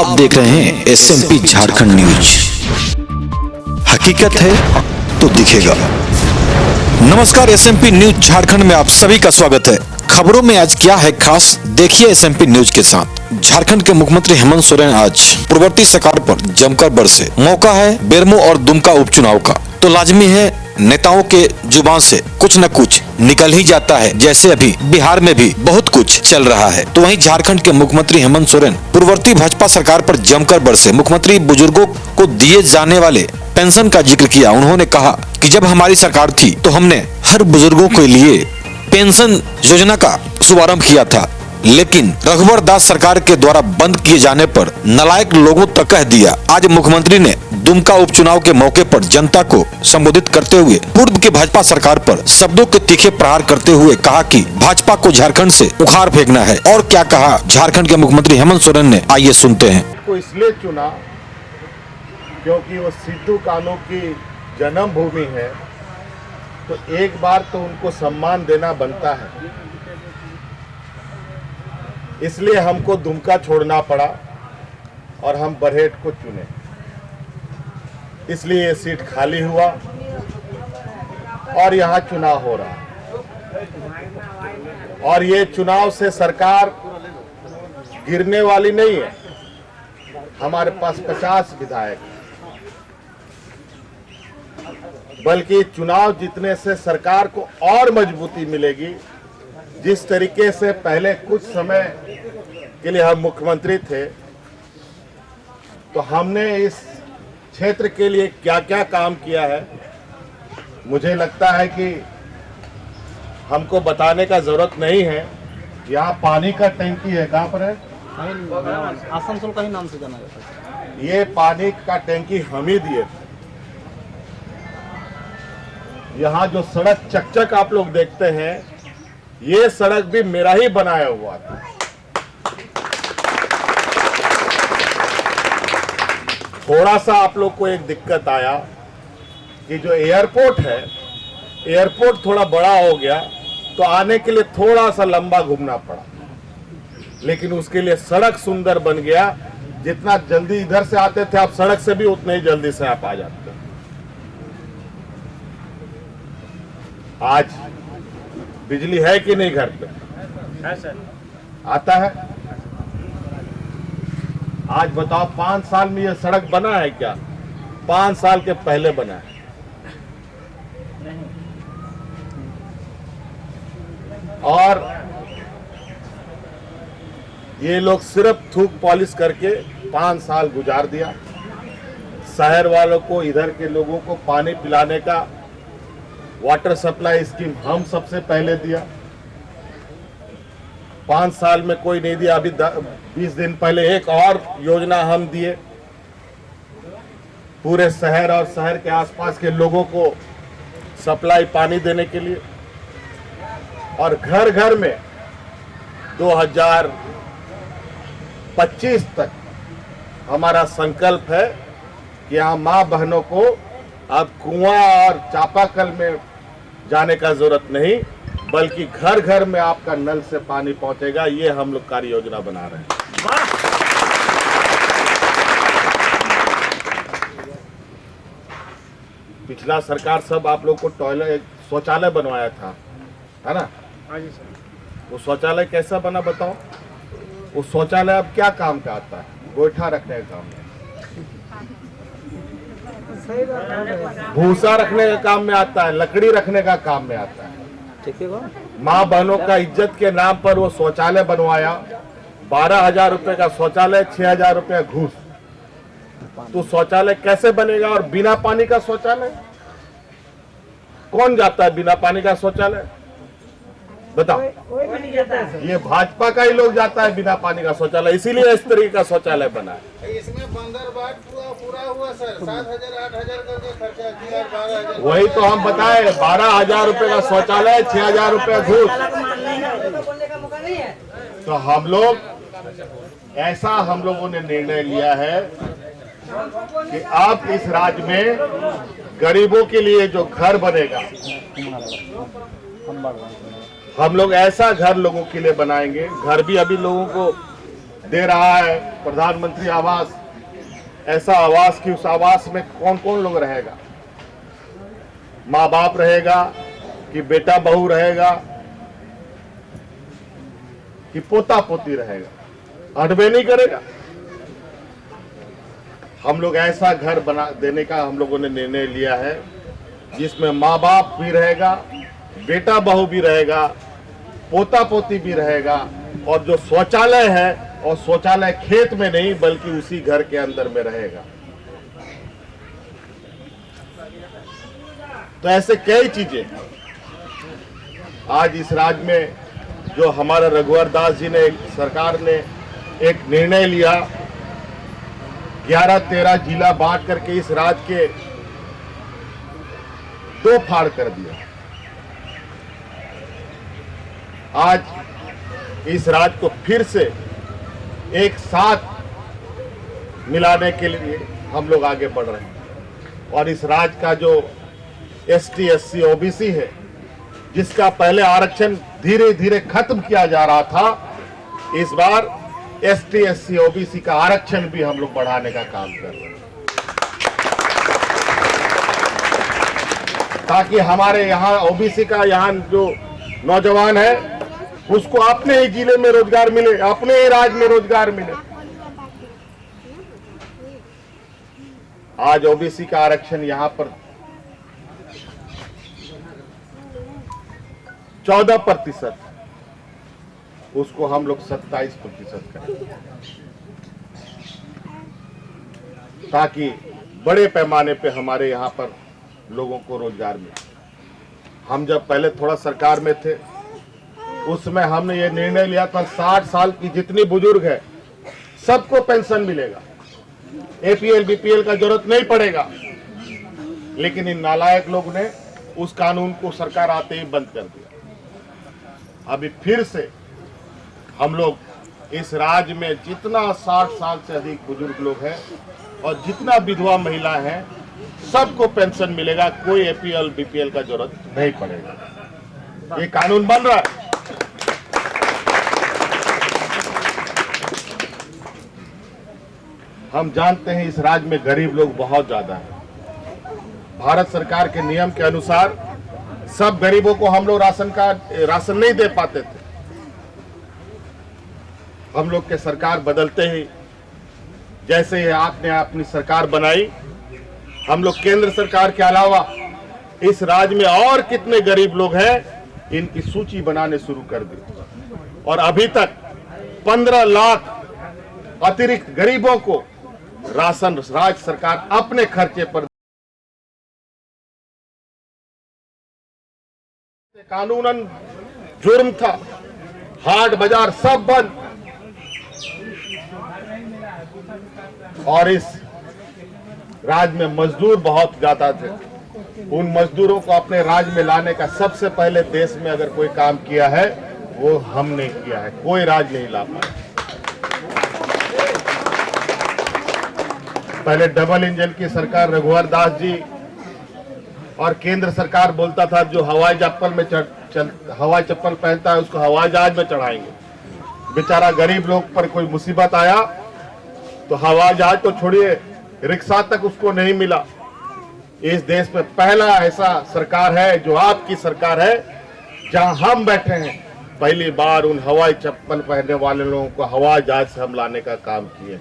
आप देख रहे हैं SMP झारखंड न्यूज। हकीकत है तो दिखेगा। नमस्कार, SMP न्यूज झारखंड में आप सभी का स्वागत है। खबरों में आज क्या है खास, देखिए SMP न्यूज के साथ। झारखंड के मुख्यमंत्री हेमंत सोरेन आज पूर्ववर्ती सरकार पर जमकर बरसे। मौका है बेरमो और दुमका उपचुनाव का, तो लाजमी है नेताओं के जुबान से कुछ न कुछ निकल ही जाता है। जैसे अभी बिहार में भी बहुत कुछ चल रहा है, तो वहीं झारखंड के मुख्यमंत्री हेमंत सोरेन पूर्ववर्ती भाजपा सरकार पर जमकर बरसे। मुख्यमंत्री बुजुर्गों को दिए जाने वाले पेंशन का जिक्र किया। उन्होंने कहा कि जब हमारी सरकार थी तो हमने हर बुजुर्गों के लिए पेंशन योजना का शुभारंभ किया था, लेकिन रघुवर दास सरकार के द्वारा बंद किए जाने पर नालायक लोगों तक कह दिया। आज मुख्यमंत्री ने दुमका उपचुनाव के मौके पर जनता को संबोधित करते हुए पूर्व की भाजपा सरकार पर शब्दों के तीखे प्रहार करते हुए कहा कि भाजपा को झारखंड से उखाड़ फेंकना है। और क्या कहा झारखंड के मुख्यमंत्री हेमंत सोरेन ने, आइए सुनते हैं। को इसलिए चुना क्योंकि वो सिद्धू कान्हू की जन्मभूमि है, तो एक बार तो उनको सम्मान देना बनता है। इसलिए हमको दुमका छोड़ना पड़ा और हम बरहेट को चुने। इसलिए ये सीट खाली हुआ और यहाँ चुनाव हो रहा है। और ये चुनाव से सरकार गिरने वाली नहीं है। हमारे पास 50 विधायक हैं, बल्कि चुनाव जीतने से सरकार को और मजबूती मिलेगी। जिस तरीके से पहले कुछ समय के लिए हम मुख्यमंत्री थे, तो हमने इस क्षेत्र के लिए क्या क्या काम किया है, मुझे लगता है कि हमको बताने का जरूरत नहीं है। यहाँ पानी का टंकी है, कहाँ पर है? आसनसोल का ही नाम से जाना जाता है। ये पानी का टंकी हम ही दिए थे। यहाँ जो सड़क चकचक आप लोग देखते हैं, ये सड़क भी मेरा ही बनाया हुआ था। थोड़ा सा आप लोग को एक दिक्कत आया कि जो एयरपोर्ट है, एयरपोर्ट थोड़ा बड़ा हो गया, तो आने के लिए थोड़ा सा लंबा घूमना पड़ा, लेकिन उसके लिए सड़क सुंदर बन गया। जितना जल्दी इधर से आते थे आप, सड़क से भी उतने ही जल्दी से आप आ जाते। आज बिजली है कि नहीं घर पे? है सर। आता है? आज बताओ, 5 साल में ये सड़क बना है क्या? 5 साल के पहले बना है। और ये लोग सिर्फ थूक पॉलिश करके 5 साल गुजार दिया। शहर वालों को, इधर के लोगों को पानी पिलाने का वाटर सप्लाई स्कीम हम सबसे पहले दिया। 5 साल में कोई नहीं दिया। अभी 20 दिन पहले एक और योजना हम दिए, पूरे शहर और शहर के आसपास के लोगों को सप्लाई पानी देने के लिए। और घर घर में 2025 तक हमारा संकल्प है कि यहाँ माँ बहनों को अब कुआं और चापाकल में जाने का जरूरत नहीं, बल्कि घर घर में आपका नल से पानी पहुंचेगा। ये हम लोग कार्य योजना बना रहे हैं। पिछला सरकार सब आप लोग को टॉयलेट, शौचालय बनवाया था, है ना? वो शौचालय कैसा बना बताओ? वो शौचालय अब क्या काम का आता है? गोईठा रखने का काम में, भूसा रखने का काम में आता है, लकड़ी रखने का काम में आता है। ठीक है। माँ बहनों का इज्जत के नाम पर वो शौचालय बनवाया। 12,000 रुपए का शौचालय, 6,000 रुपया घूस। तो शौचालय कैसे बनेगा? और बिना पानी का शौचालय कौन जाता है? बिना पानी का शौचालय बताओ। ये भाजपा का ही लोग जाता है बिना पानी का शौचालय, इसीलिए इस तरीके का शौचालय बना है। इसमें बंदरबाट पूरा हुआ सर, 7,000 8,000 करके खर्चा किया, 12,000। वही तो हम बताए, 12,000 रुपए का शौचालय, 6,000 रुपया घूस। तो हम लोग ऐसा, हम लोगों ने निर्णय लिया है कि अब इस राज्य में गरीबों के लिए जो घर बनेगा, हम लोग ऐसा घर लोगों के लिए बनाएंगे। घर भी अभी लोगों को दे रहा है प्रधानमंत्री आवास, ऐसा आवास कि उस आवास में कौन कौन लोग रहेगा, माँ बाप रहेगा कि बेटा बहू रहेगा कि पोता पोती रहेगा, अडबे नहीं करेगा। हम लोग ऐसा घर बना देने का हम लोगों ने निर्णय लिया है जिसमें माँ बाप भी रहेगा, बेटा बहू भी रहेगा, पोता पोती भी रहेगा, और जो शौचालय है और शौचालय खेत में नहीं बल्कि उसी घर के अंदर में रहेगा। तो ऐसे कई चीजें आज इस राज्य में जो हमारा रघुवर दास जी ने, सरकार ने एक निर्णय लिया, 11-13 जिला बांट करके इस राज्य के दो फाड़ कर दिया। आज इस राज्य को फिर से एक साथ मिलाने के लिए हम लोग आगे बढ़ रहे हैं। और इस राज्य का जो ST SC OBC है, जिसका पहले आरक्षण धीरे धीरे खत्म किया जा रहा था, इस बार ST SC OBC का आरक्षण भी हम लोग बढ़ाने का काम कर रहे हैं, ताकि हमारे यहाँ OBC का यहाँ जो नौजवान है उसको अपने ही जिले में रोजगार मिले, अपने ही राज्य में रोजगार मिले। आज OBC का आरक्षण यहाँ पर 14%, उसको हम लोग 27% करें, ताकि बड़े पैमाने पे हमारे यहाँ पर लोगों को रोजगार मिले। हम जब पहले थोड़ा सरकार में थे उसमें हमने ये निर्णय लिया था 60 साल की जितनी बुजुर्ग है सबको पेंशन मिलेगा, APL BPL का जरूरत नहीं पड़ेगा। लेकिन इन नालायक लोग ने उस कानून को सरकार आते ही बंद कर दिया। अभी फिर से हम लोग इस राज्य में जितना 60 साल से अधिक बुजुर्ग लोग हैं और जितना विधवा महिला है सबको पेंशन मिलेगा, कोई APL BPL का जरूरत नहीं पड़ेगा। ये कानून बन रहा है। हम जानते हैं इस राज्य में गरीब लोग बहुत ज्यादा हैं। भारत सरकार के नियम के अनुसार सब गरीबों को हम लोग राशन नहीं दे पाते थे। हम लोग के सरकार बदलते ही, जैसे ही आपने अपनी सरकार बनाई, हम लोग केंद्र सरकार के अलावा इस राज्य में और कितने गरीब लोग हैं इनकी सूची बनाने शुरू कर दी, और अभी तक 15 लाख अतिरिक्त गरीबों को राशन राज्य सरकार अपने खर्चे पर। कानूनन जुर्म था, हाट बाजार सब बंद, और इस राज्य में मजदूर बहुत ज्यादा थे। उन मजदूरों को अपने राज्य में लाने का सबसे पहले देश में अगर कोई काम किया है वो हमने किया है, कोई राज्य नहीं ला पाया। पहले डबल इंजन की सरकार रघुवर दास जी और केंद्र सरकार बोलता था जो हवाई चप्पल पहनता है उसको हवाई जहाज में चढ़ाएंगे। बेचारा गरीब लोग पर कोई मुसीबत आया तो हवाई जहाज तो छोड़िए, रिक्शा तक उसको नहीं मिला। इस देश में पहला ऐसा सरकार है जो आपकी सरकार है, जहां हम बैठे हैं, पहली बार उन हवाई चप्पल पहनने वाले लोगों को हवाई जहाज से हम लाने का काम किए।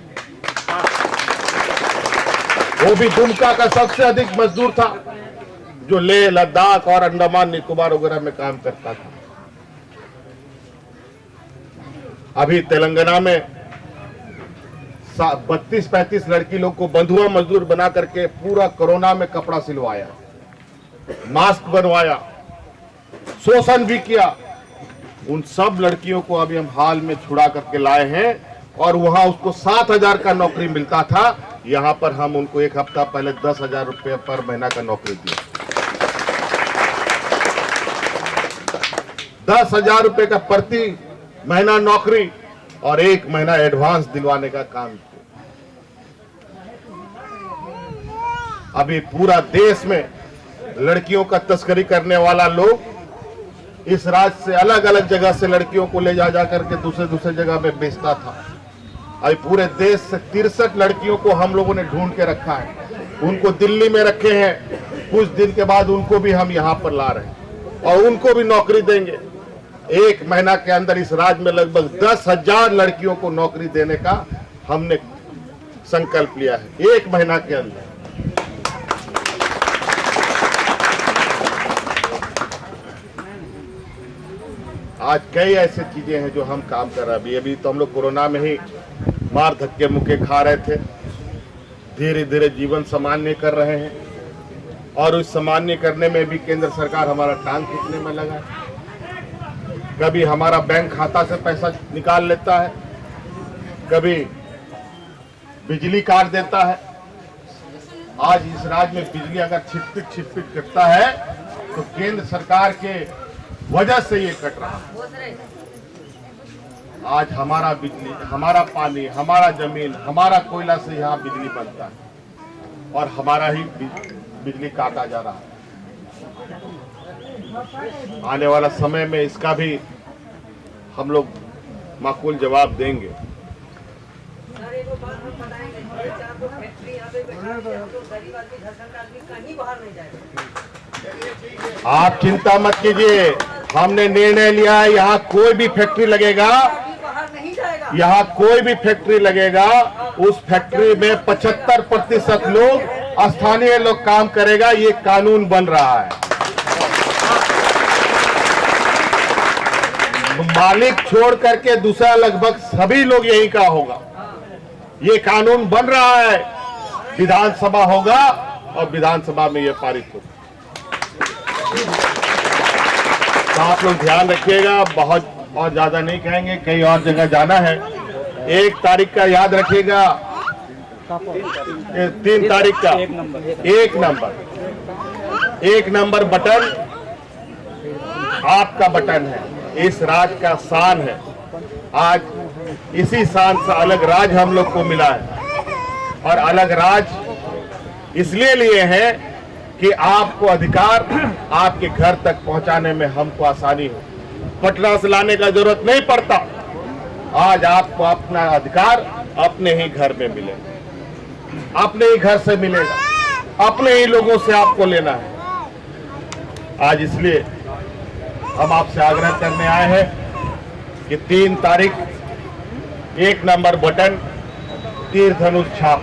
वो भी दुमका का सबसे अधिक मजदूर था जो लेह लद्दाख और अंडमान निकोबार वगैरह में काम करता था। अभी तेलंगाना में 32-35 लड़की लोग को बंधुआ मजदूर बना करके पूरा कोरोना में कपड़ा सिलवाया, मास्क बनवाया, शोषण भी किया। उन सब लड़कियों को अभी हम हाल में छुड़ा करके लाए हैं, और वहां उसको 7,000 का नौकरी मिलता था, यहां पर हम उनको एक हफ्ता पहले 10,000 रुपये पर महीना का नौकरी दिया। 10,000 रुपये का प्रति महीना नौकरी और 1 महीना एडवांस दिलवाने का काम किया। अभी पूरा देश में लड़कियों का तस्करी करने वाला लोग इस राज्य से अलग अलग जगह से लड़कियों को ले जा करके दूसरे जगह में बेचता था। अभी पूरे देश से 63 लड़कियों को हम लोगों ने ढूंढ के रखा है, उनको दिल्ली में रखे हैं, कुछ दिन के बाद उनको भी हम यहाँ पर ला रहे हैं और उनको भी नौकरी देंगे। 1 महीना के अंदर इस राज्य में लगभग 10,000 लड़कियों को नौकरी देने का हमने संकल्प लिया है 1 महीना के अंदर। आज कई ऐसी चीजें हैं जो हम काम कर रहे हैं। अभी तो हम लोग कोरोना में ही मार धक्के मुक्के खा रहे थे, धीरे धीरे जीवन सामान्य कर रहे हैं और उस सामान्य करने में भी केंद्र सरकार हमारा टांग खींचने में लगा है। कभी हमारा बैंक खाता से पैसा निकाल लेता है, कभी बिजली काट देता है। आज इस राज्य में बिजली अगर छिटपिट कटता है तो केंद्र सरकार के वजह से ये कट रहा है। आज हमारा बिजली, हमारा पानी, हमारा जमीन, हमारा कोयला से यहाँ बिजली बनता है और हमारा ही बिजली काटा जा रहा है। आने वाला समय में इसका भी हम लोग माकूल जवाब देंगे। आप चिंता मत कीजिए, हमने निर्णय लिया है यहाँ कोई भी फैक्ट्री लगेगा, यहाँ कोई भी फैक्ट्री लगेगा उस फैक्ट्री में 75% लोग स्थानीय लोग काम करेगा। ये कानून बन रहा है। मालिक छोड़ करके दूसरा लगभग सभी लोग यही का होगा। ये कानून बन रहा है, विधानसभा होगा और विधानसभा में ये पारित होगा। तो आप लोग ध्यान रखिएगा, बहुत और ज्यादा नहीं कहेंगे, कई और जगह जाना है। 1 तारीख का याद रखिएगा, 3 तारीख का 1 नंबर बटन आपका बटन है, इस राज का शान है। आज इसी शान से अलग राज हम लोग को मिला है और अलग राज इसलिए लिए हैं कि आपको अधिकार आपके घर तक पहुंचाने में हमको आसानी हो। पटना से लाने का जरूरत नहीं पड़ता। आज आपको अपना अधिकार अपने ही घर में मिलेगा, अपने ही घर से मिलेगा, अपने ही लोगों से आपको लेना है। आज इसलिए हम आपसे आग्रह करने आए हैं कि 3 तारीख 1 नंबर बटन तीर धनुष छाप,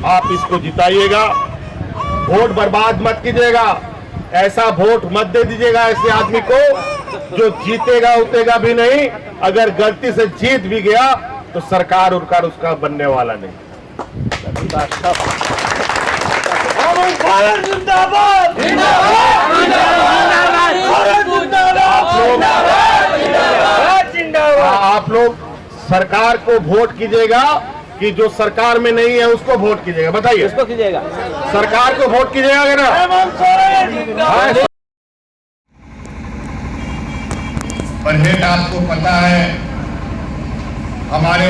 आप इसको जिताइएगा। वोट बर्बाद मत कीजिएगा, ऐसा वोट मत दे दीजिएगा ऐसे आदमी को जो जीतेगा उतेगा भी नहीं, अगर गलती से जीत भी गया तो सरकार उड़कर उसका बनने वाला नहीं। आप लोग सरकार को वोट कीजिएगा कि जो सरकार में नहीं है उसको वोट कीजिएगा। बताइए, इसको कीजिएगा, सरकार को वोट कीजिएगा ना। बरहेट आपको पता है हमारे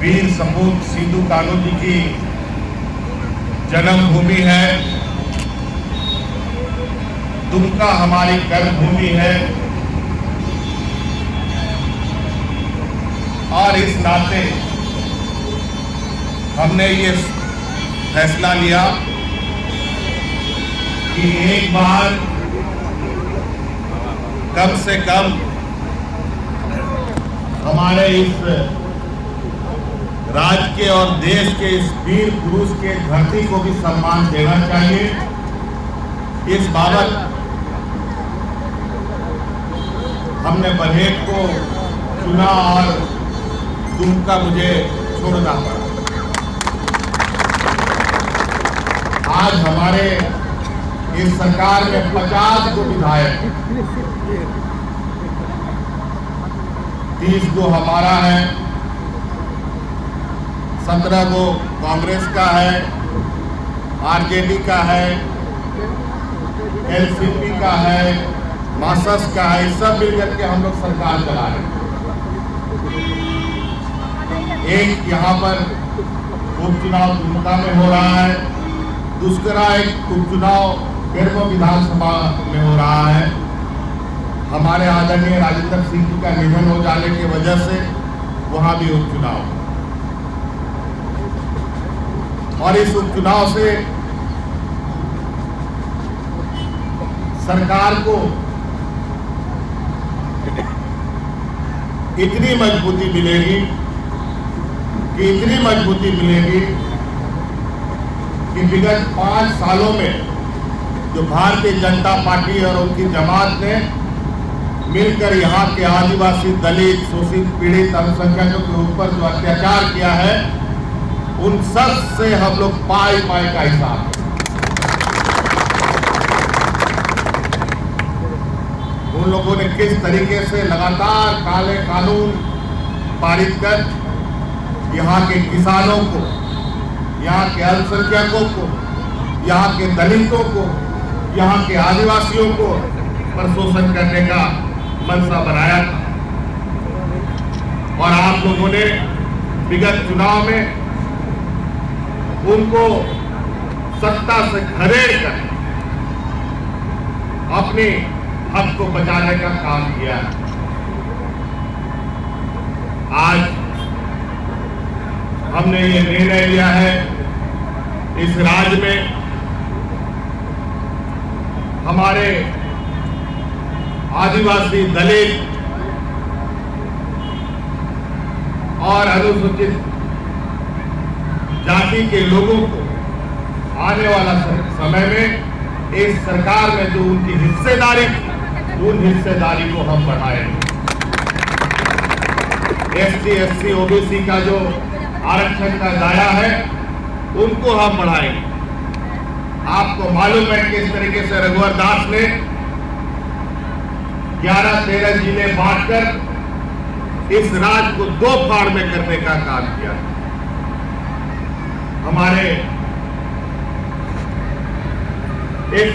वीर सपूत सिद्धू कान्हू जी की जन्मभूमि है, दुमका हमारी कर्मभूमि है और इस नाते हमने ये फैसला लिया कि एक बार कम से कम हमारे इस राज्य के और देश के इस वीर पुरुष के धरती को भी सम्मान देना चाहिए। इस बाबत हमने बरहेट को चुना और दुमका मुझे छोड़ना पड़ा। आज हमारे इस सरकार में 50 गो विधायक, 30 गो हमारा है, 17 गो कांग्रेस का है, आरजेडी का है, एलसीपी का है, मार्क्सवादी का है, सब मिलकर के हम लोग सरकार चला रहे हैं। एक यहाँ पर उपचुनाव दुमका में हो रहा है, दूसरा एक उपचुनाव बेरमो विधानसभा में हो रहा है। हमारे आदरणीय राजेंद्र सिंह जी का निधन हो जाने की वजह से वहां भी उपचुनाव, और इस उपचुनाव से सरकार को इतनी मजबूती मिलेगी कि विगत 5 सालों में जो भारतीय जनता पार्टी और उनकी जमात ने मिलकर यहाँ के आदिवासी, दलित, शोषित, पीड़ित, अल्पसंख्यकों के ऊपर जो अत्याचार किया है, उन सब से हम लोग पाई का हिसाब, उन लोगों ने किस तरीके से लगातार काले कानून पारित कर यहाँ के किसानों को, यहाँ के अल्पसंख्यकों को, यहाँ के दलितों को, यहाँ के आदिवासियों को पर शोषण करने का मंशा बनाया था। और आप लोगों ने विगत चुनाव में उनको सत्ता से खदेड़ कर अपने हक को बचाने का काम किया। आज हमने ये निर्णय लिया है, इस राज्य में हमारे आदिवासी, दलित और अनुसूचित जाति के लोगों को आने वाला समय में इस सरकार में जो उनकी हिस्सेदारी, उन हिस्सेदारी को हम बढ़ाएंगे। एसटी, एससी, ओबीसी का जो आरक्षण का दायरा है, उनको हम बढ़ाएंगे। आपको मालूम है कि इस तरीके से रघुवर दास ने 11-13 जिले बांटकर इस राज्य को 2 फाड़ में करने का काम किया। हमारे इस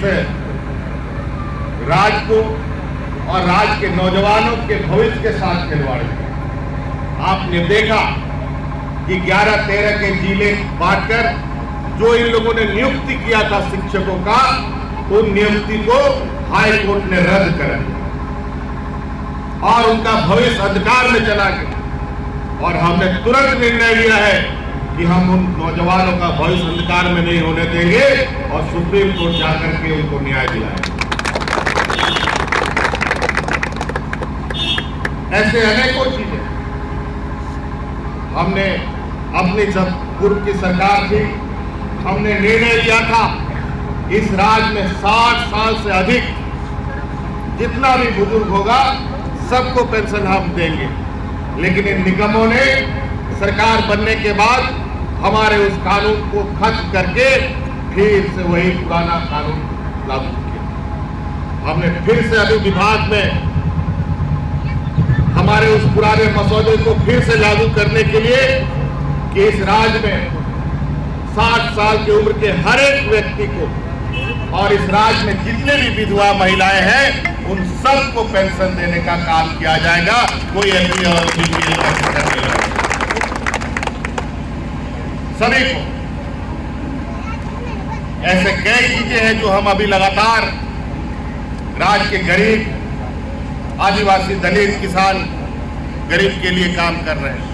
राज्य को और राज्य के नौजवानों के भविष्य के साथ खिलवाड़ किया। आपने देखा कि 11-13 के जिले बांटकर जो इन लोगों ने नियुक्ति किया था शिक्षकों का, उन नियुक्ति को हाई कोर्ट ने रद्द कर दिया और उनका भविष्य अंधकार में चला गया। और हमने तुरंत निर्णय लिया है कि हम उन नौजवानों का भविष्य अंधकार में नहीं होने देंगे और सुप्रीम कोर्ट जाकर के उनको न्याय दिलाएंगे। ऐसे अनेकों चीजें हमने अपनी जब पूर्व की सरकार थी, हमने निर्णय लिया था इस राज्य में 60 साल से अधिक जितना भी बुजुर्ग होगा सबको पेंशन हम देंगे। लेकिन इन निगमों ने सरकार बनने के बाद हमारे उस कानून को खत्म करके फिर से वही पुराना कानून लागू किया। हमने फिर से अभी विभाग में हमारे उस पुराने मसौदे को फिर से लागू करने के लिए कि इस राज्य में 60 साल की उम्र के हर एक व्यक्ति को और इस राज्य में जितने भी विधवा महिलाएं हैं उन सबको पेंशन देने का काम किया जाएगा। कोई एससी और बीपीएल का सभी को। ऐसे कई चीजें हैं जो हम अभी लगातार राज्य के गरीब, आदिवासी, दलित, किसान, गरीब के लिए काम कर रहे हैं।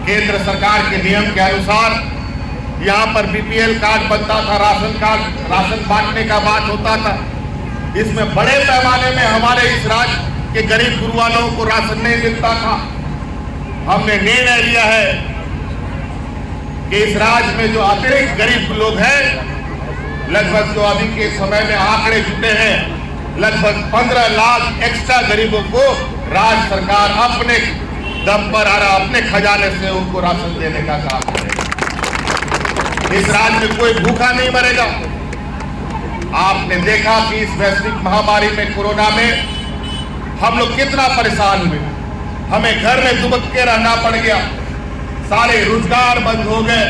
केंद्र सरकार के नियम के अनुसार यहाँ पर बीपीएल कार्ड बनता था, राशन बांटने का बात होता था। इसमें बड़े पैमाने में हमारे इस राज्य के गरीब गुरुवालों को राशन नहीं मिलता था। हमने निर्णय लिया है कि इस राज्य में जो अतिरिक्त गरीब लोग हैं, लगभग जो अभी के समय में आंकड़े जुटे हैं, लगभग 15 लाख एक्स्ट्रा गरीबों को राज्य सरकार अपने दम पर आ रहा अपने खजाने से उनको राशन देने का काम करेगा। इस राज्य में कोई भूखा नहीं मरेगा। आपने देखा कि इस वैश्विक महामारी में, कोरोना में हम लोग कितना परेशान हुए। हमें घर में दुबक के रहना पड़ गया, सारे रोजगार बंद हो गए,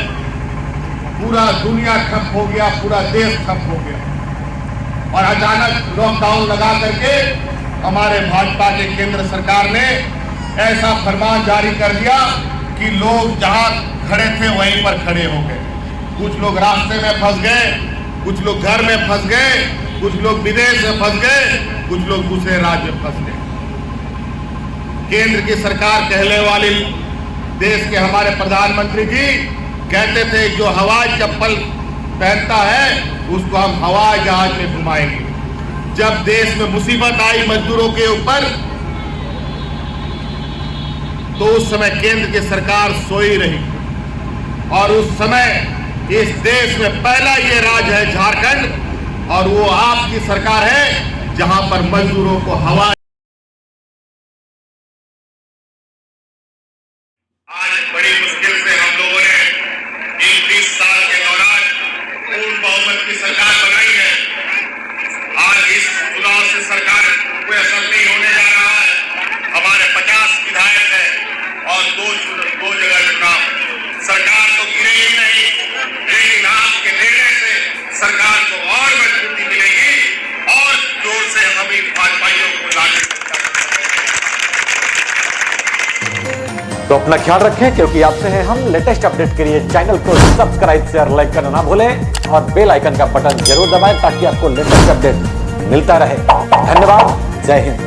पूरा दुनिया ठप हो गया, पूरा देश ठप हो गया। और अचानक लॉकडाउन लगा करके हमारे भाजपा के केंद्र सरकार ने ऐसा फरमान जारी कर दिया कि लोग जहां खड़े थे वहीं पर खड़े हो गए। कुछ लोग रास्ते में फंस गए, कुछ लोग घर में फंस गए, कुछ लोग विदेश में फंस गए, कुछ लोग दूसरे राज्य में फंस गए। केंद्र की सरकार कहने वाली देश के हमारे प्रधानमंत्री जी कहते थे जो हवाई चप्पल पहनता है उसको हम हवाई जहाज में घुमाएंगे। जब देश में मुसीबत आई मजदूरों के ऊपर तो उस समय केंद्र की सरकार सोई रही और उस समय इस देश में पहला ये राज्य है झारखंड और वो आपकी सरकार है जहां पर मजदूरों को हवा। आज बड़ी मुश्किल से हम लोगों ने 20 साल के दौरान पूर्ण बहुमत की सरकार बनाई है। आज इस चुनाव से सरकार कोई असर नहीं होने जा रहा है। हमारे 50 विधायक हैं और दो जगह चुनाव। सरकार तो गिरेगी नहीं, लेकिन आपके निर्णय से सरकार को और मजबूती मिलेगी और जोर से हम इन भाजपाइयों को लागू। तो अपना ख्याल रखें, क्योंकि आपसे हैं हम। लेटेस्ट अपडेट के लिए चैनल को सब्सक्राइब शेयर लाइक करना ना भूलें और बेल आइकन का बटन जरूर दबाएं ताकि आपको लेटेस्ट अपडेट मिलता रहे। धन्यवाद। जय हिंद।